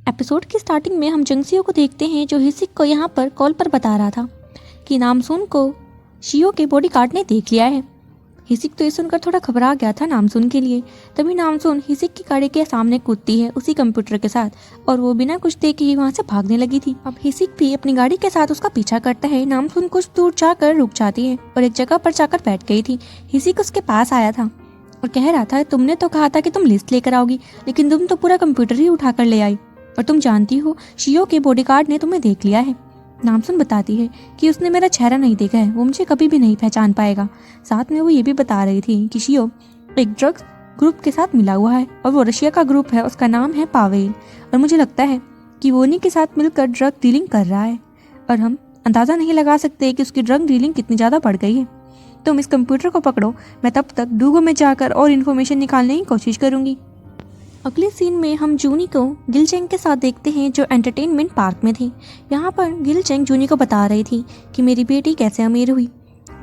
Episode की starting में हम जंगसियो को देखते हैं जो हिसिक को यहाँ पर कॉल पर बता रहा था कि नामसून को शियो के बॉडीगार्ड ने देख लिया है। हिसिक तो ये सुनकर थोड़ा घबरा गया था नामसून के लिए। तभी नामसून हिसिक की गाड़ी के सामने कूदती है उसी कंप्यूटर के साथ और वो बिना कुछ देखे ही वहाँ से भागने लगी थी। अब हिसिक भी अपनी गाड़ी के साथ उसका पीछा करता है। नामसून कुछ दूर जाकर रुक जाती है और एक जगह पर जाकर बैठ गई थी। हिसिक उसके पास आया था और कह रहा था तुमने तो कहा था कि तुम लिस्ट लेकर आओगी, लेकिन तुम तो पूरा कंप्यूटर ही उठा कर ले आई और तुम जानती हो शियो के बॉडीगार्ड ने तुम्हें देख लिया है। नामसून बताती है कि उसने मेरा चेहरा नहीं देखा है, वो मुझे कभी भी नहीं पहचान पाएगा। साथ में वो ये भी बता रही थी कि शियो एक ड्रग्स ग्रुप के साथ मिला हुआ है और वो रशिया का ग्रुप है, उसका नाम है पावेल, और मुझे लगता है कि वो उन्हीं के साथ मिलकर ड्रग डीलिंग कर रहा है और हम अंदाज़ा नहीं लगा सकते कि उसकी ड्रग डीलिंग कितनी ज़्यादा बढ़ गई है। तुम इस कंप्यूटर को पकड़ो, मैं तब तक डूगो में जाकर और इन्फॉर्मेशन निकालने की कोशिश करूंगी। अगले सीन में हम जूनी को गिलचेंग के साथ देखते हैं जो एंटरटेनमेंट पार्क में थी। यहाँ पर गिलचेंग जूनी को बता रही थी कि मेरी बेटी कैसे अमीर हुई।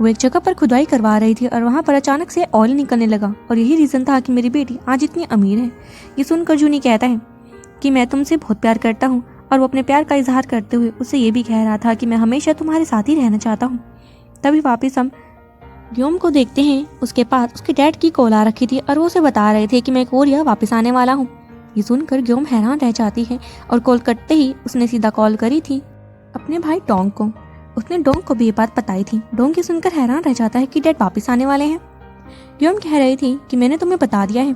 वो एक जगह पर खुदाई करवा रही थी और वहाँ पर अचानक से ऑयल निकलने लगा और यही रीज़न था कि मेरी बेटी आज इतनी अमीर है। ये सुनकर जूनी कहता है कि मैं तुमसे बहुत प्यार करता हूँ और वो अपने प्यार का इजहार करते हुए उससे ये भी कह रहा था कि मैं हमेशा तुम्हारे साथ ही रहना चाहता हूँ। तभी वापस हम ग्योम को देखते हैं। उसके पास उसके डैड की कॉल आ रखी थी और वो उसे बता रहे थे कि मैं कोरिया वापस आने वाला हूँ। ये सुनकर ग्योम हैरान रह जाती है और कॉल कटते ही उसने सीधा कॉल करी थी अपने भाई डोंग को। उसने डोंग को भी ये बात बताई थी। डोंग ये सुनकर हैरान रह जाता है कि डैड वापस आने वाले हैं। ग्योम कह रही थी कि मैंने तुम्हें बता दिया है,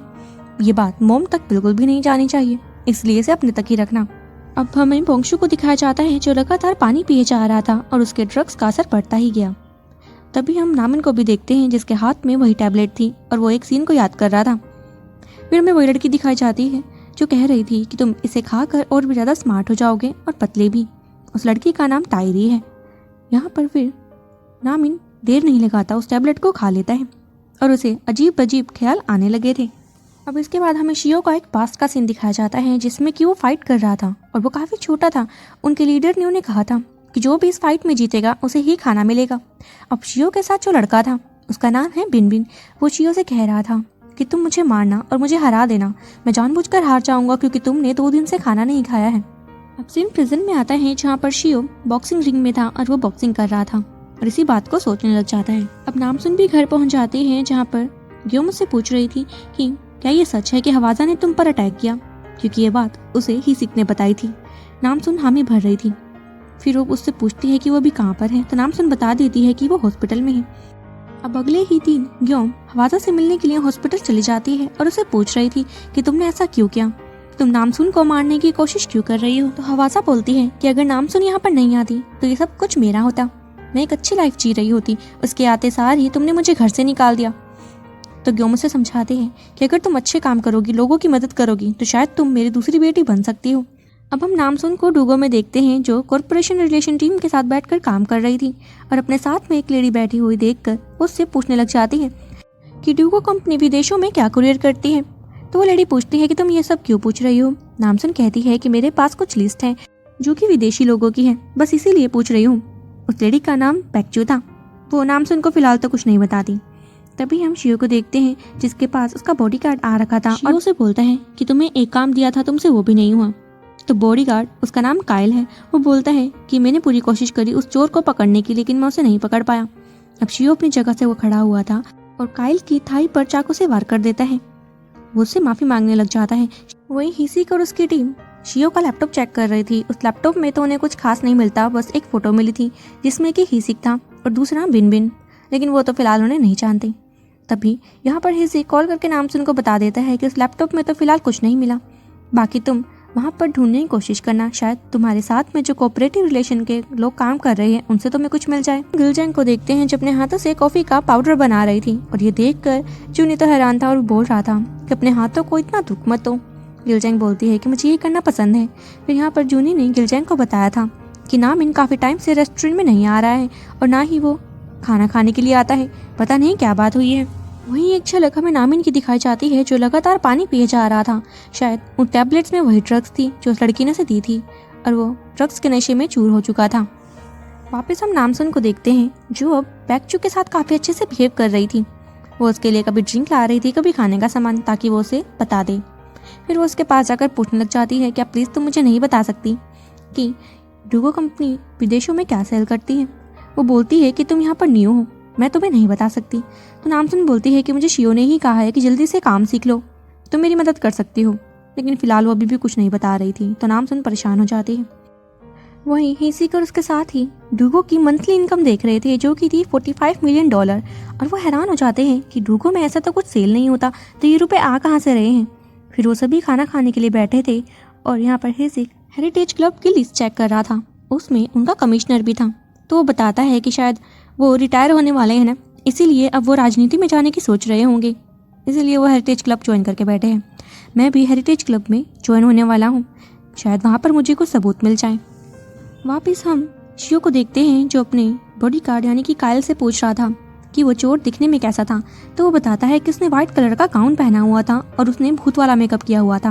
ये बात मोम तक बिल्कुल भी नहीं जानी चाहिए, इसलिए इसे अपने तक ही रखना। अब हमें बोंगशू को दिखाया जाता है जो लगातार पानी पिए जा रहा था और उसके ड्रग्स का असर बढ़ता ही गया। तभी हम नामिन को भी देखते हैं जिसके हाथ में वही टैबलेट थी और वो एक सीन को याद कर रहा था। फिर हमें वही लड़की दिखाई जाती है जो कह रही थी कि तुम इसे खाकर और भी ज़्यादा स्मार्ट हो जाओगे और पतले भी। उस लड़की का नाम टायरी है। यहाँ पर फिर नामिन देर नहीं लगाता उस टैबलेट को खा लेता है और उसे अजीब अजीब ख्याल आने लगे थे। अब इसके बाद हमें शियो का एक पास्ट का सीन दिखाया जाता है जिसमें कि वो फाइट कर रहा था और वो काफ़ी छोटा था। उनके लीडर ने उन्हें कहा था कि जो भी इस फाइट में जीतेगा उसे ही खाना मिलेगा। अब शियो के साथ जो लड़का था उसका नाम है बिनबिन। वो शियो से कह रहा था कि तुम मुझे मारना और मुझे हरा देना, मैं जानबूझकर हार जाऊंगा क्योंकि तुमने 2 दिन से खाना नहीं खाया है। अब सीन प्रिजन में आता है जहाँ पर शियो बॉक्सिंग रिंग में था और वो बॉक्सिंग कर रहा था और इसी बात को सोचने लग जाता है। अब नामसून भी घर पहुँच जाते हैं जहाँ पर ग्योम मुझसे पूछ रही थी कि क्या ये सच है कि हवाजा ने तुम पर अटैक किया, क्योंकि ये बात उसे हिसिक ने बताई थी। नामसून हामी भर रही थी। फिर वो उससे पूछती है कि वो अभी कहाँ पर है तो नामसून बता देती है कि वो हॉस्पिटल में है। अब अगले ही दिन ग्योम हवाजा से मिलने के लिए हॉस्पिटल चली जाती है और उसे पूछ रही थी कि तुमने ऐसा क्यों किया, तुम नामसून को मारने की कोशिश क्यों कर रही हो। तो हवाजा बोलती है कि अगर नामसून यहाँ पर नहीं आती तो ये सब कुछ मेरा होता, मैं एक अच्छी लाइफ जी रही होती, उसके आते सार ही तुमने मुझे घर से निकाल दिया। तो ग्योम उसे समझाते हैं कि अगर तुम अच्छे काम करोगी, लोगों की मदद करोगी तो शायद तुम मेरी दूसरी बेटी बन सकती हो। अब हम नामसून को डूगो में देखते हैं जो कॉरपोरेशन रिलेशन टीम के साथ बैठकर काम कर रही थी और अपने साथ में एक लेडी बैठी हुई देखकर उससे पूछने लग जाती है कि डूगो कंपनी विदेशों में क्या कुरियर करती है। तो वो लेडी पूछती है कि तुम ये सब क्यों पूछ रही हो। नामसून कहती है कि मेरे पास कुछ लिस्ट है जो कि विदेशी लोगों की है, बस इसीलिए पूछ रही हूँ। उस लेडी का नाम पैक्चू था। वो नामसून को फिलहाल तो कुछ नहीं बताती। तभी हम शियो को देखते हैं जिसके पास उसका बॉडीगार्ड आ रखा था और उसे बोलता है कि तुम्हें एक काम दिया था, तुमसे वो भी नहीं हुआ। तो बॉडीगार्ड, उसका नाम काइल है, वो बोलता है कि मैंने पूरी कोशिश करी उस चोर को पकड़ने की, लेकिन मैं उसे नहीं पकड़ पाया। अब शियो अपनी जगह से वो खड़ा हुआ था और काइल की थाई पर चाकू से वार कर देता है। वो उससे माफी मांगने लग जाता है। वही हिसिक और उसकी टीम शियो का लैपटॉप चेक कर रही थी। उस लैपटॉप में तो उन्हें कुछ खास नहीं मिलता, बस एक फोटो मिली थी जिसमें कि हिसिक था और दूसरा बिनबिन, लेकिन वो तो फिलहाल उन्हें नहीं जानते। तभी यहाँ पर हिसिक कॉल करके नामसून को बता देता है कि उस लैपटॉप में तो फिलहाल कुछ नहीं मिला, बाकी तुम वहाँ पर ढूंढने की कोशिश करना, शायद तुम्हारे साथ में जो कोऑपरेटिव रिलेशन के लोग काम कर रहे हैं उनसे तुम्हें कुछ मिल जाए। गिलचेंग को देखते हैं जो अपने हाथों से कॉफी का पाउडर बना रही थी और ये देखकर जूनी तो हैरान था और बोल रहा था कि अपने हाथों को इतना दुख मत दो। गिलचेंग बोलती है कि मुझे ये करना पसंद है। फिर यहाँ पर जूनी ने गिलचेंग को बताया था कि नामिन काफ़ी टाइम से रेस्टोरेंट में नहीं आ रहा है और ना ही वो खाना खाने के लिए आता है, पता नहीं क्या बात हुई है। वहीं एक झलक हमें नामिन की दिखाई जाती है जो लगातार पानी पिए जा रहा था। शायद उन टैबलेट्स में वही ड्रग्स थी जो उस लड़की ने उसे दी थी और वो ड्रग्स के नशे में चूर हो चुका था। वापस हम नामसून को देखते हैं जो अब पैक्चू के साथ काफ़ी अच्छे से बिहेव कर रही थी। वो उसके लिए कभी ड्रिंक ला रही थी, कभी खाने का सामान, ताकि वो उसे बता दे। फिर वो उसके पास जाकर पूछने लग जाती है, क्या प्लीज़ तुम मुझे नहीं बता सकती कि डूगो कंपनी विदेशों में क्या सेल करती है। वो बोलती है कि तुम यहाँ पर न्यू हो, मैं तुम्हें नहीं बता सकती। तो नामसुन बोलती है कि मुझे शियो ने ही कहा है कि जल्दी से काम सीख लो, तुम मेरी मदद कर सकती हो। लेकिन फिलहाल वो अभी भी कुछ नहीं बता रही थी, तो नामसुन परेशान हो जाती है। वहीं हिसिक और उसके साथ ही डूगो की मंथली इनकम देख रहे थे, जो कि थी $45 मिलियन। और वो हैरान हो जाते हैं कि डूगो में ऐसा तो कुछ सेल नहीं होता, तो ये रुपए आ कहाँ से रहे हैं। फिर वो सभी खाना खाने के लिए बैठे थे और यहाँ पर हिसिक हेरिटेज क्लब की लिस्ट चेक कर रहा था। उसमें उनका कमिश्नर भी था। तो वो बताता है कि शायद वो रिटायर होने वाले हैं ना, इसीलिए अब वो राजनीति में जाने की सोच रहे होंगे, इसीलिए वो हेरिटेज क्लब ज्वाइन करके बैठे हैं। मैं भी हेरिटेज क्लब में ज्वाइन होने वाला हूँ, शायद वहाँ पर मुझे कुछ सबूत मिल जाए। वापस हम शियो को देखते हैं, जो अपने बॉडीगार्ड यानी कि कायल से पूछ रहा था कि वो चोर दिखने में कैसा था। तो वो बताता है कि उसने व्हाइट कलर का गाउन पहना हुआ था और उसने भूत वाला मेकअप किया हुआ था।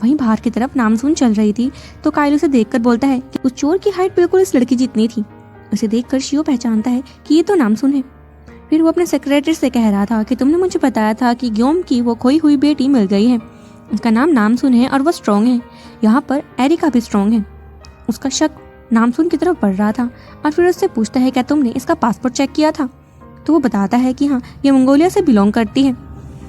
वहीं बाहर की तरफ नामसुन चल रही थी, तो कायल उसे देखकर बोलता है कि उस चोर की हाइट बिल्कुल इस लड़की जितनी थी। उसे देखकर शियो पहचानता है कि ये तो नामसुन है। फिर वो अपने सेक्रेटरी से कह रहा था कि तुमने मुझे बताया था कि ग्योम की वो खोई हुई बेटी मिल गई है, उसका नाम नामसुन है और वो स्ट्रॉन्ग है। यहाँ पर एरिका भी स्ट्रॉन्ग है। उसका शक नामसुन की तरफ बढ़ रहा था और फिर उससे पूछता है, क्या तुमने इसका पासपोर्ट चेक किया था। तो वो बताता है कि हाँ, ये मंगोलिया से बिलोंग करती है।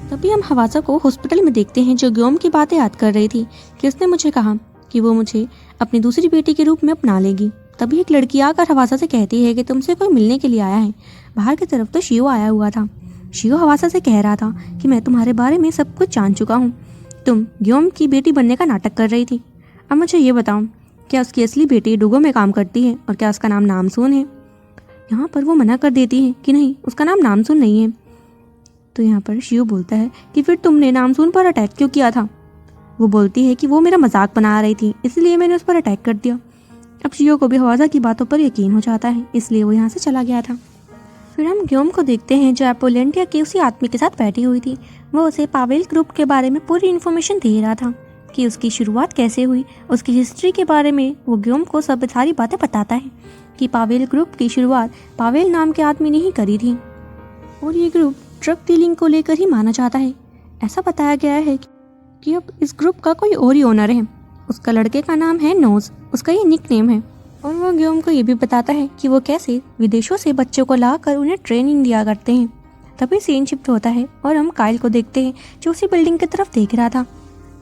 तभी हम हवासा को हॉस्पिटल में देखते हैं, जो ग्योम की बातें याद कर रही थी कि उसने मुझे कहा कि वो मुझे अपनी दूसरी बेटी के रूप में अपना लेगी। तभी एक लड़की आकर हवासा से कहती है कि तुमसे कोई मिलने के लिए आया है। बाहर की तरफ तो शियो आया हुआ था। शियो हवासा से कह रहा था कि मैं तुम्हारे बारे में सब कुछ जान चुका हूँ, तुम ग्योम की बेटी बनने का नाटक कर रही थी। अब मुझे ये बताओ, क्या उसकी असली बेटी डूगो में काम करती है और क्या उसका नाम नामसुन है। यहाँ पर वो मना कर देती है कि नहीं, उसका नाम नामसुन नहीं है। तो यहाँ पर शियो बोलता है कि फिर तुमने नामसुन पर अटैक क्यों किया था। वो बोलती है कि वो मेरा मजाक बना रही थी, इसलिए मैंने उस पर अटैक कर दिया। अब शियो को भी हवासा की बातों पर यकीन हो जाता है, इसलिए वो यहाँ से चला गया था। फिर हम ग्योम को देखते हैं, जो एपोलेंटिया के उसी आदमी के साथ बैठी हुई थी। वो उसे पावेल ग्रुप के बारे में पूरी इन्फॉर्मेशन दे रहा था कि उसकी शुरुआत कैसे हुई, उसकी हिस्ट्री के बारे में। वो ग्योम को सब सारी बातें बताता है कि पावेल ग्रुप की शुरुआत पावेल नाम के आदमी ने ही करी थी और ये ग्रुप ड्रग डीलिंग को लेकर ही माना जाता है। ऐसा बताया गया है कि अब इस ग्रुप का कोई और ही ओनर है। उसका लड़के का नाम है नोज, उसका ये निक नेम है। और वो ग्योम को ये भी बताता है कि वो कैसे विदेशों से बच्चों को लाकर उन्हें ट्रेनिंग दिया करते हैं। तभी सीन शिफ्ट होता है और हम कायल को देखते हैं, जो उसी बिल्डिंग की तरफ देख रहा था।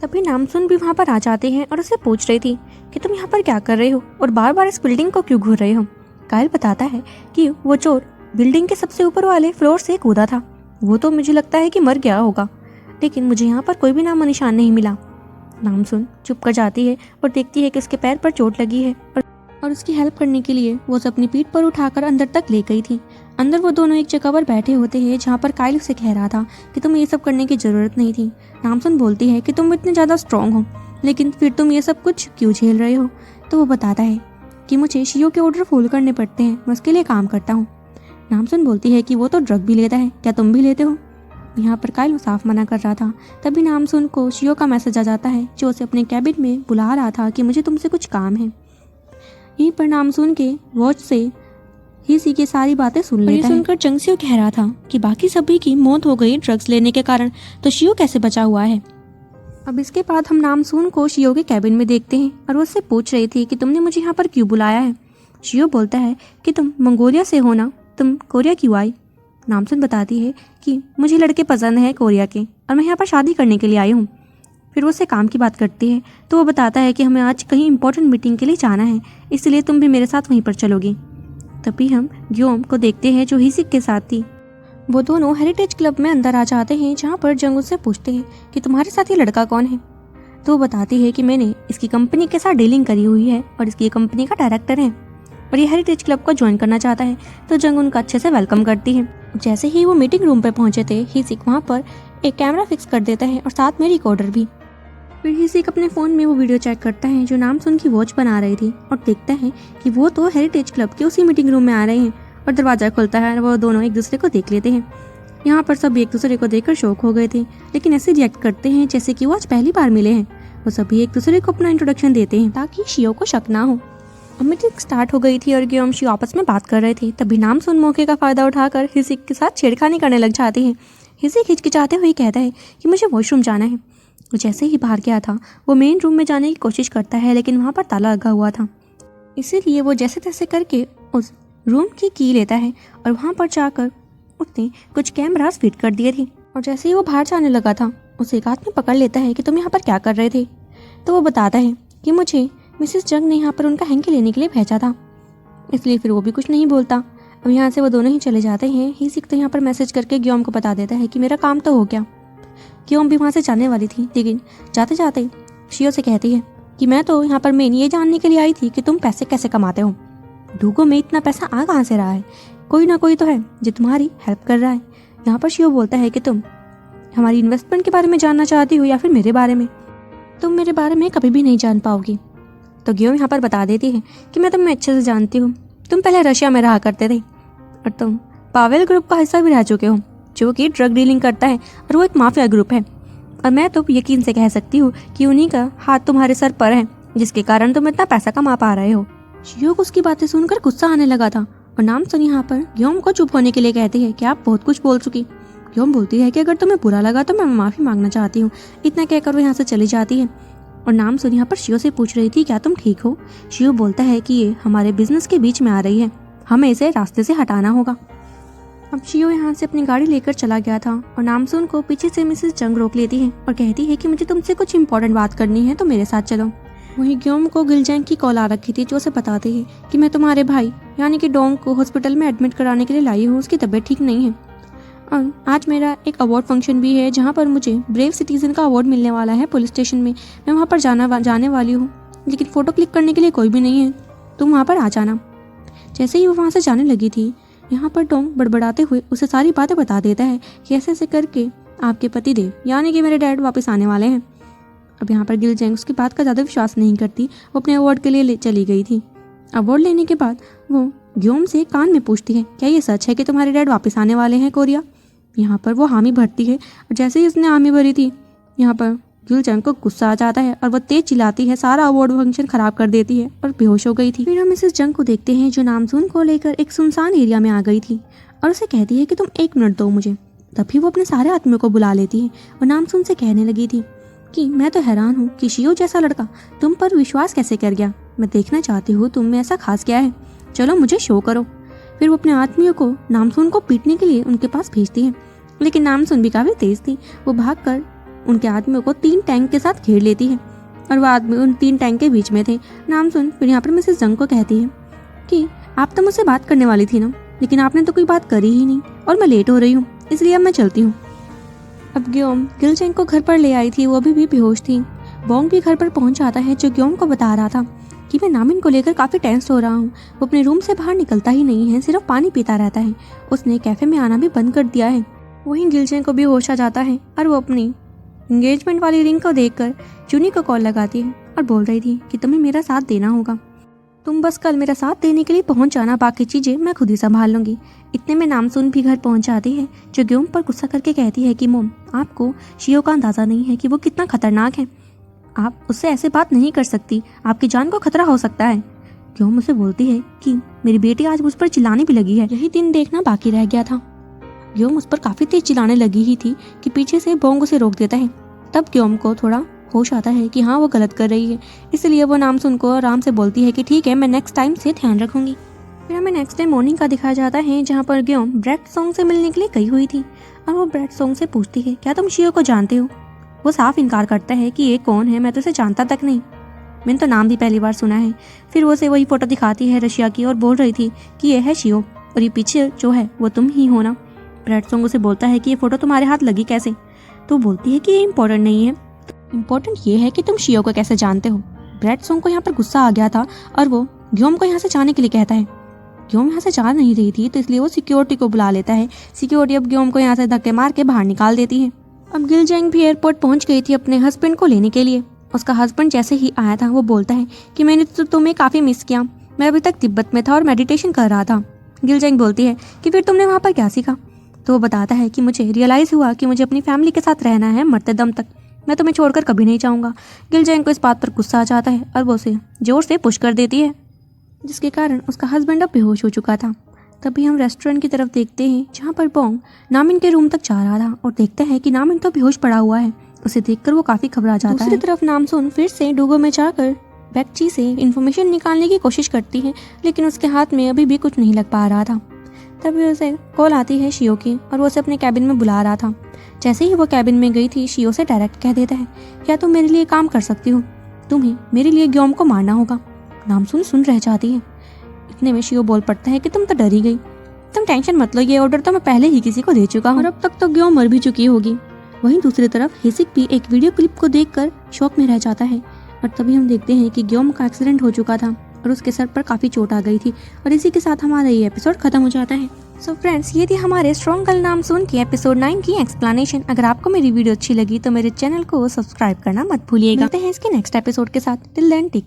तभी नामसुन भी वहाँ पर आ जाते हैं और उससे पूछ रही थी कि तुम यहाँ पर क्या कर रहे हो और बार बार इस बिल्डिंग को क्यों घूर रहे हो। कायल बताता है कि वो चोर बिल्डिंग के सबसे ऊपर वाले फ्लोर से कूदा था। वो तो मुझे लगता है कि मर गया होगा, लेकिन मुझे यहाँ पर कोई भी नामो निशान नहीं मिला। नामसुन चुप कर जाती है और देखती है कि उसके पैर पर चोट लगी है और उसकी हेल्प करने के लिए वो उसे अपनी पीठ पर उठाकर अंदर तक ले गई थी। अंदर वो दोनों एक जगह पर बैठे होते हैं, जहाँ पर कायल उसे कह रहा था कि तुम्हें ये सब करने की ज़रूरत नहीं थी। नामसुन बोलती है कि तुम इतने ज़्यादा स्ट्रॉन्ग हो, लेकिन फिर तुम ये सब कुछ क्यों झेल रहे हो। तो वो बताता है कि मुझे शियो के ऑर्डर फॉलो करने पड़ते हैं, मैं उसके लिए काम करता हूँ। नामसुन बोलती है कि वो तो ड्रग भी लेता है, क्या तुम भी लेते हो। यहाँ पर कायल साफ मना कर रहा था। तभी नामसुन को शियो का मैसेज आ जाता है, जो उसे अपने कैबिन में बुला रहा था कि मुझे तुमसे कुछ काम है। यहीं पर नामसुन के वॉच से हिसी की सारी बातें सुन लेता है। सुनकर चंगसियो कह रहा था कि बाकी सभी की मौत हो गई ड्रग्स लेने के कारण, तो शियो कैसे बचा हुआ है। अब इसके बाद हम नामसुन को शियो के कैबिन में देखते हैं और वो उससे पूछ रही थी कि तुमने मुझे यहाँ पर क्यों बुलाया है। शियो बोलता है कि तुम मंगोलिया से हो ना, तुम कोरिया क्यों आई। नामसुन बताती है कि मुझे लड़के पसंद है कोरिया के और मैं यहाँ पर शादी करने के लिए आई हूँ। फिर वो उससे काम की बात करती है, तो वो बताता है कि हमें आज कहीं इंपॉर्टेंट मीटिंग के लिए जाना है, इसलिए तुम भी मेरे साथ वहीं पर चलोगी। तभी हम ग्योम को देखते हैं, जो हिसिक के साथ थी। वो दोनों हेरिटेज क्लब में अंदर आ जाते हैं, जहाँ पर जंग उससे पूछते हैं कि तुम्हारे साथ ये लड़का कौन है। तो वो बताती है कि मैंने इसकी कंपनी के साथ डीलिंग करी हुई है और इसकी कंपनी का डायरेक्टर है और ये हेरिटेज क्लब को ज्वाइन करना चाहता है। तो जंग उनका अच्छे से वेलकम करती है। जैसे ही वो मीटिंग रूम पर पहुंचे थे, हिसिक वहाँ पर एक कैमरा फिक्स कर देता है और साथ में रिकॉर्डर भी। फिर हिसिक अपने फ़ोन में वो वीडियो चेक करता है जो नामसुन की वॉच बना रही थी और देखता है कि वो तो हेरिटेज क्लब के उसी मीटिंग रूम में आ रहे हैं और दरवाज़ा खुलता है और वो दोनों एक दूसरे को देख लेते हैं। यहाँ पर सब एक दूसरे को देखकर शॉक हो गए थे, लेकिन ऐसे रिएक्ट करते हैं जैसे कि वो आज पहली बार मिले हैं। वो सभी एक दूसरे को अपना इंट्रोडक्शन देते हैं ताकि शियो को शक ना हो। अब मीटिंग स्टार्ट हो गई थी और ग्योम शियो आपस में बात कर रहे थे। तभी नामसुन मौके का फ़ायदा उठाकर हिसिक के साथ छेड़खानी करने लग जाते हैं। हिसिक हिचकिचाते हुए कहता है कि मुझे वॉशरूम जाना है। वो जैसे ही बाहर गया था वो मेन रूम में जाने की कोशिश करता है, लेकिन वहाँ पर ताला लगा हुआ था। इसीलिए वो जैसे तैसे करके उस रूम की की लेता है और वहाँ पर जाकर उसने कुछ कैमरास फिट कर दिए थे। और जैसे ही वो बाहर जाने लगा था उसे एक आदमी पकड़ लेता है कि तुम यहाँ पर क्या कर रहे थे। तो वो बताता है कि मुझे मिसेस जंग ने यहाँ पर उनका हैंकी लेने के लिए भेजा था, इसलिए फिर वो भी कुछ नहीं बोलता। अब यहाँ से वो दोनों ही चले जाते हैं। हिसिक तो यहाँ पर मैसेज करके ग्योम को बता देता है कि मेरा काम तो हो गया। ग्योम भी वहाँ से जाने वाली थी, लेकिन जाते जाते शियो से कहती है कि मैं तो यहाँ पर मेन ये जानने के लिए आई थी कि तुम पैसे कैसे कमाते हो। डूगो में इतना पैसा आ कहाँ से रहा है? कोई ना कोई तो है जो तुम्हारी हेल्प कर रहा है। यहाँ पर शियो बोलता है कि तुम हमारी इन्वेस्टमेंट के बारे में जानना चाहती हो या फिर मेरे बारे में? तुम मेरे बारे में कभी भी नहीं जान पाओगी। तो ग्योम यहाँ पर बता देती है कि मैं तुम्हें अच्छे से जानती हूँ। तुम पहले रशिया में रहा करते थे और तुम पावेल ग्रुप का हिस्सा भी रह चुके हो, जो कि ड्रग डीलिंग करता है और वो एक माफिया ग्रुप है। और मैं तो यकीन से कह सकती हूँ कि उन्हीं का हाथ तुम्हारे सर पर है, जिसके कारण तुम इतना पैसा कमा पा रहे हो। शियो को उसकी बातें सुनकर गुस्सा आने लगा था और नाम सुन यहाँ पर ग्योम को चुप होने के लिए कहती है कि आप बहुत कुछ बोल चुकी। ग्योम बोलती है कि अगर तुम्हें बुरा लगा तो मैं माफ़ी मांगना चाहती हूँ। इतना कहकर वो यहाँ से चली जाती है। और नाम सुन यहाँ पर शियो से पूछ रही थी क्या तुम ठीक हो। शियो बोलता है कि ये हमारे बिजनेस के बीच में आ रही है, हमें इसे रास्ते से हटाना होगा। अब शियो यहाँ से अपनी गाड़ी लेकर चला गया था और नामसून को पीछे से मिसेस जंग रोक लेती है और कहती है कि मुझे तुमसे कुछ इंपॉर्टेंट बात करनी है, तो मेरे साथ चलो। वहीं ग्योम को गिलजैंग की कॉल आ रखी थी, जो उसे बताती है कि मैं तुम्हारे भाई यानी कि डोंग को हॉस्पिटल में एडमिट कराने के लिए लाई हूँ, उसकी तबीयत ठीक नहीं है। और आज मेरा एक अवार्ड फंक्शन भी है जहाँ पर मुझे ब्रेव सिटीजन का अवार्ड मिलने वाला है पुलिस स्टेशन में। मैं वहाँ पर जाने वाली हूँ, लेकिन फ़ोटो क्लिक करने के लिए कोई भी नहीं है, तुम वहाँ पर आ जाना। जैसे ही वो वहाँ से जाने लगी थी, यहाँ पर डोंग बड़बड़ाते हुए उसे सारी बातें बता देता है कि ऐसे ऐसे करके आपके पति देव यानी कि मेरे डैड वापस आने वाले हैं। अब यहाँ पर गिलजैंग उसकी बात का ज़्यादा विश्वास नहीं करती, वो अपने अवार्ड के लिए चली गई थी। अवार्ड लेने के बाद वो ग्योम से कान में पूछती है क्या ये सच है कि तुम्हारे डैड वापस आने वाले हैं कोरिया। यहाँ पर वो हामी भरती है और जैसे ही उसने हामी भरी थी, यहाँ पर गिलजैंग को गुस्सा आ जाता है और वो तेज चिल्लाती है, सारा अवार्ड फंक्शन खराब कर देती है और बेहोश हो गई थी। फिर हम मिसेस जंग को देखते हैं जो नामसून को लेकर एक सुनसान एरिया में आ गई थी और उसे कहती है कि तुम 1 मिनट दो मुझे। तभी वो अपने सारे आदमियों को बुला लेती है और नामसून से कहने लगी थी कि मैं तो हैरान हूँ कि शियो जैसा लड़का तुम पर विश्वास कैसे कर गया। मैं देखना चाहती हूँ तुम में ऐसा खास क्या है, चलो मुझे शो करो। फिर वो अपने आदमियों को नामसून को पीटने के लिए उनके पास भेजती है, लेकिन नामसून भी काफ़ी तेज थी। वो भागकर उनके आदमियों को 3 टैंक के साथ घेर लेती है और वो आदमी उन 3 टैंक के बीच में थे। नामसून फिर यहाँ पर मिसेस जंग को कहती है कि आप तो मुझसे बात करने वाली थी ना, लेकिन आपने तो कोई बात करी ही नहीं और मैं लेट हो रही हूँ, इसलिए अब मैं चलती हूँ। अब ग्योम गिलजैंग को घर पर ले आई थी, वो अभी भी बेहोश थी। बोंग भी घर पर पहुंच जाता है, जो ग्योम को बता रहा था कि मैं नामिन को लेकर काफ़ी टेंस हो रहा हूँ। वो अपने रूम से बाहर निकलता ही नहीं है, सिर्फ पानी पीता रहता है। उसने कैफ़े में आना भी बंद कर दिया है। वहीं गिलजैंग को भी होश आ जाता है और वो अपनी एंगेजमेंट वाली रिंग को देखकर जूनी को कॉल लगाती है और बोल रही थी कि तुम्हें मेरा साथ देना होगा, तुम बस कल मेरा साथ देने के लिए पहुंच जाना, बाकी चीज़ें मैं खुद ही संभाल लूँगी। इतने में नामसून भी घर पहुंच जाती है, जो ग्योम पर गुस्सा करके कहती है कि मोम आपको शियो का अंदाज़ा नहीं है कि वो कितना खतरनाक है, आप उससे ऐसे बात नहीं कर सकती, आपकी जान को खतरा हो सकता है। ग्योम उसे बोलती है कि मेरी बेटी आज मुझ पर चिल्लाने भी लगी है, यही दिन देखना बाकी रह गया था। ग्योम उस पर काफ़ी तेज चिल्लाने लगी ही थी कि पीछे से बोंग उसे रोक देता है। तब ग्योम को थोड़ा होश आता है कि हाँ वो गलत कर रही है, इसलिए वो नामसून को आराम से बोलती है कि ठीक है मैं नेक्स्ट टाइम से ध्यान रखूंगी। फिर हमें नेक्स्ट डे मॉर्निंग का दिखाया जाता है, जहाँ पर ग्योम ब्रेड सोंग से मिलने के लिए गई हुई थी और वो ब्रेड सोंग से पूछती है क्या तुम शियो को जानते हो। वो साफ इनकार करता है कि ये कौन है, मैं तो उसे जानता तक नहीं, मैंने तो नाम भी पहली बार सुना है। फिर वो से वही फोटो दिखाती है रशिया की और बोल रही थी कि ये है शियो और ये पीछे जो है वो तुम ही हो ना। ब्रेड सोंग उसे बोलता है कि ये फोटो तुम्हारे हाथ लगी कैसे, तो बोलती है कि ये इम्पोर्टेंट नहीं है, इम्पोर्टेंट ये है कि तुम शियो को कैसे जानते हो। ब्रेड सोंग को यहाँ पर गुस्सा आ गया था और वो ग्योम को यहाँ से जाने के लिए कहता है। ग्योम यहाँ से जा नहीं रही थी, तो इसलिए वो सिक्योरिटी को बुला लेता है। सिक्योरिटी अब ग्योम को यहाँ से धक्के मार के बाहर निकाल देती है। अब गिलजैंग भी एयरपोर्ट पहुँच गई थी अपने हस्बैंड को लेने के लिए। उसका हस्बैंड जैसे ही आया था वो बोलता है कि मैंने तो तुम्हें काफ़ी मिस किया, मैं अभी तक तिब्बत में था और मेडिटेशन कर रहा था। गिलजैंग बोलती है कि फिर तुमने वहाँ पर क्या सीखा। तो वो बताता है कि मुझे रियलाइज़ हुआ कि मुझे अपनी फैमिली के साथ रहना है मरते दम तक, मैं तुम्हें छोड़कर कभी नहीं चाहूँगा। गिलजैंग को इस बात पर गुस्सा आ जाता है और वो उसे जोर से पुश कर देती है, जिसके कारण उसका हस्बैंड अब बेहोश हो चुका था। तभी हम रेस्टोरेंट की तरफ देखते हैं, जहाँ पर बोंग नामिन के रूम तक जा रहा था और देखता है कि नामिन तो बेहोश पड़ा हुआ है। उसे देखकर वो काफी घबरा जाता है। दूसरी तरफ नामसून फिर से डूगो में जाकर बैक्ची से इन्फॉर्मेशन निकालने की कोशिश करती है, लेकिन उसके हाथ में अभी भी कुछ नहीं लग पा रहा था। तभी उसे कॉल आती है शियो की और वो उसे अपने कैबिन में बुला रहा था। जैसे ही वो कैबिन में गई थी, शियो से डायरेक्ट कह देता है, क्या तुम मेरे लिए काम कर सकती हो? तुम्हें मेरे लिए ग्योम को मारना होगा। नामसून सुन रह जाती है। इतने में शियो बोल पड़ता है कि तुम तो डर ही गई। तुम टेंशन मत लो, ये ऑर्डर तो मैं पहले ही किसी को दे चुका हूँ और अब तक तो ग्योम मर भी चुकी होगी। वहीं दूसरी तरफ हिसिक भी एक वीडियो क्लिप को देखकर शॉक में रह जाता है और तभी हम देखते हैं कि ग्योम का एक्सीडेंट हो चुका था और उसके सर पर काफी चोट आ गई थी। और इसी के साथ हमारा ये एपिसोड खत्म हो जाता है। सो फ्रेंड्स, ये थी हमारे स्ट्रॉन्ग गर्ल नामसून की एपिसोड 9 की एक्सप्लेनेशन। अगर आपको मेरी वीडियो अच्छी लगी तो मेरे चैनल को सब्सक्राइब करना मत भूलिएगा। मिलते हैं इसके नेक्स्ट एपिसोड के साथ। Till then take